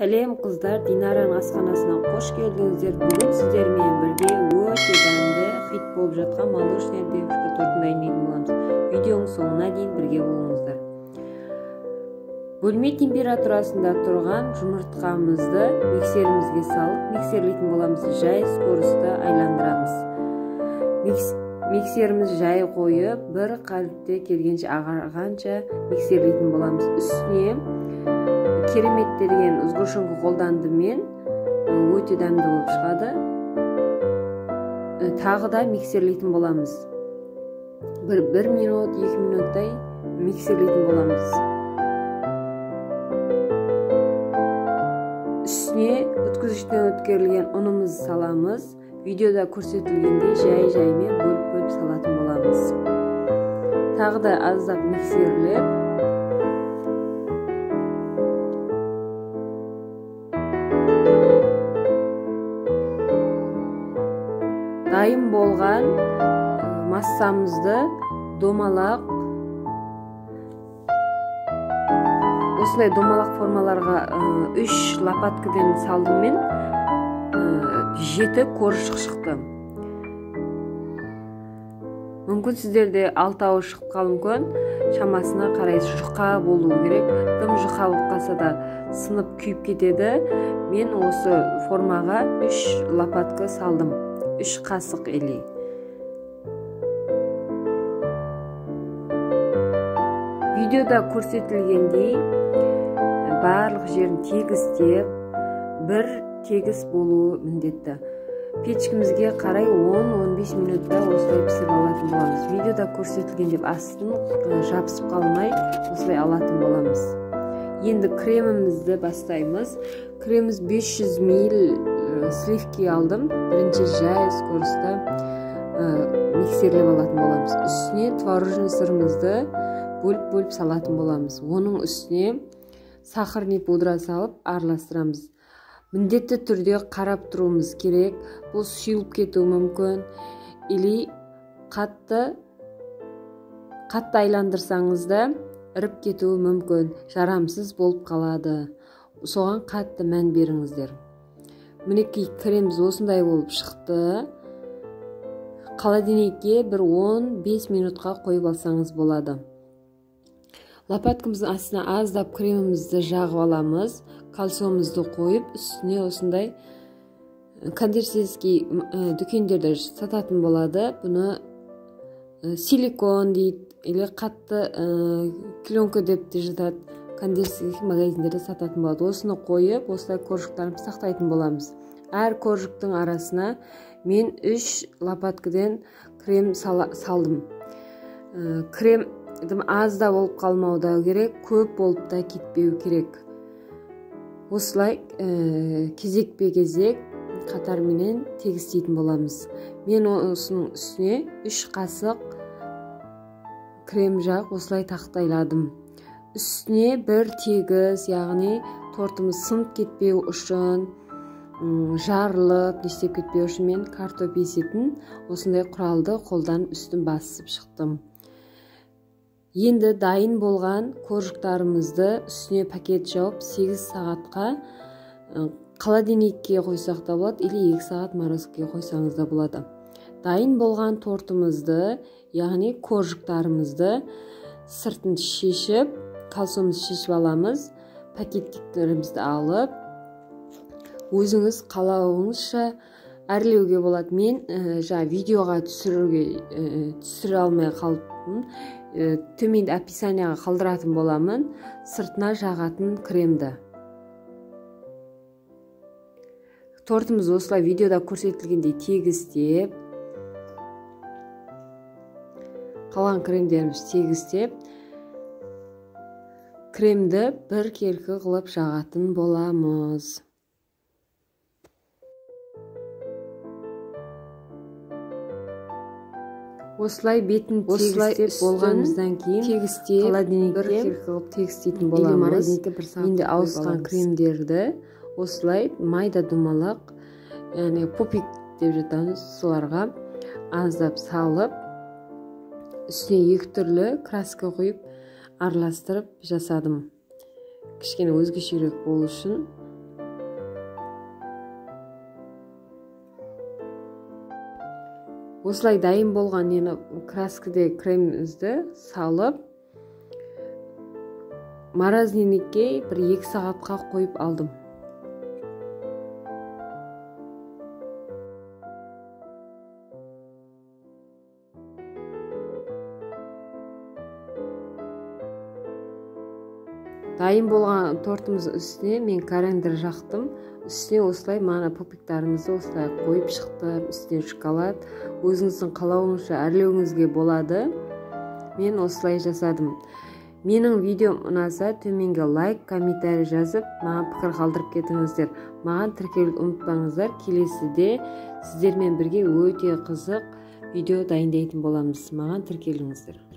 Сәлем қыздар, Динараның асханасына қош келдіңіздер. Бүгін сіздермен бірге өте дәмді хит болып жатқан молочная девушка тортын дайындайтын боламыз. Видеоның соңына дейін бірге болыңыздар. Бөлме температурасында тұрған жұмыртқамызды миксерімізге салып, миксерлейтін боламыз. Жай скоростьта айландырамыз. Миксеріміз жай қойып, бір қалыпты келгенше ағарғанша миксерлейтін боламыз. Үстіне кереметтерген ызғыршынғы қолданды мен өте дәмді болып шығады. Тағы да миксерлейтін боламыз. Бір минут, 2 минуттай миксерлейтін боламыз. Үстіне өткізгіштен өткерілген ұнымызды саламыз. Видеода көрсетілгендей жай-жаймен бөліп салатын боламыз. Тағы да аздап миксерлеп, дайын болған массамызды домалақ, осындай домалақ формаларға 3 лопаткадан салдым мен, 7 коржық шықты. Мүмкін сіздерде 6-ауы шығып қалу мүмкін, шамасына қарай жұқа болу керек. Тым жұқа болып қалса да сынып күйіп кетеді. Мен осы формаға 3 лопатка салдым. 3 қасық еле. Видеода көрсетілгендей барлық жерін тегістеп, бір тегіс болуы міндетті. Печкімізге қарай 10-15 минутта осылай пісіріп алатын боламыз. Видеода көрсетілгендей астын жабысып қалмай осылай алатын боламыз. Енді кремімізді бастаймыз. Креміміз 500 мл сливки алдым. Бірінші жай скоростьта миксерлеп алатын боламыз. Үстіне творожный сырымызды бөліп салатын боламыз. Оның үстіне сахарный пудра салып араластырамыз. Міндетті түрде қарап тұруымыз керек. Бұл сұйылып кетуі мүмкін. Или қатты айландырсаңыз да іріп кетуі мүмкін. Жарамсыз болып қалады. Соған қатты мән беріңіздер. Мінекей креміміз осындай болып шықты. Холодильникке бір 15 минутқа қойып алсаңыз болады. Лопаткамыздың астына аздап кремімізді жағып аламыз. Кальциумымызды қойып, үстіне осындай кондитерский дүкендерде сататын болады. Бұны силикон дейді, или қатты пленка деп те жатады. Кондитерский магазиндерде сататын болады. Осыны қойып, осылай коржықтарын сақтайтын боламыз. Әр коржықтың арасына мен 3 лопаткадан крем салдым. Крем аз да болып қалмауы керек, көп болып та кетпеу керек. Осылай кезек-кезек қатарменен тегістейтін боламыз. Мен осының үстіне 3 қасық крем жақ осылай тақтайладым. Үстіне бір тегіс, яғни тортымыз сынып кетпеу үшін, жарылып, нештеп кетпеу үшін мен картоп есетін осындай құралды қолдан үстін басып шықтым. Енді дайын болған коржықтарымызды үстіне пакет жауып 8 сағатқа холодильникке қойсақ та болады, или 2 сағат морозилкаға қойсаңыз да болады. Дайын болған тортымызды, яғни коржықтарымызды сыртын шешіп, кальциумымызды шешіп аламыз. Пакеттерімізді алып, өзіңіз қалауыңызша әрлеуге болады. Мен видеоға түсіре алмай қалдым. Төменде описанияға қалдыратын боламын, сыртына жағатын кремді. Тортымыз осылай видеода көрсетілгендей тегістеп, қалған кремдеріміз тегістеп, кремді бір келкі қылып жағатын боламыз. Осылай бетін тегістеп болғанымыздан кейін холодильникке бір келкі қылып тегістейтін боламыз. Енді ауысқан кремдерді осылай майда домалақ, яғни пупик деп жатамыз, соларға аздап салып, үстіне 2 түрлі краска құйып араластырып жасадым. Кішкене өзгешерек болу үшін осылай дайын болған краскаде кремімізді салып морозильникке бір 2 сағатқа қойып алдым. Дайын болған тортымыз үстіне мен корендер жақтым. Үстіне осылай мана пупиктарымызды осылай қойып шықтым. Үстіне шоколад. Өзіңіздің қалауыңызша әрлеуіңізге болады. Мен осылай жасадым. Менің видеом ұнаса төменге лайк, комментарий жазып, маған пікір қалдырып кетіңіздер. Маған тіркелуді ұмытпаңыздар. Келесіде сіздермен бірге өте қызық видео дайындайтын боламыз. Маған тіркеліңіздер.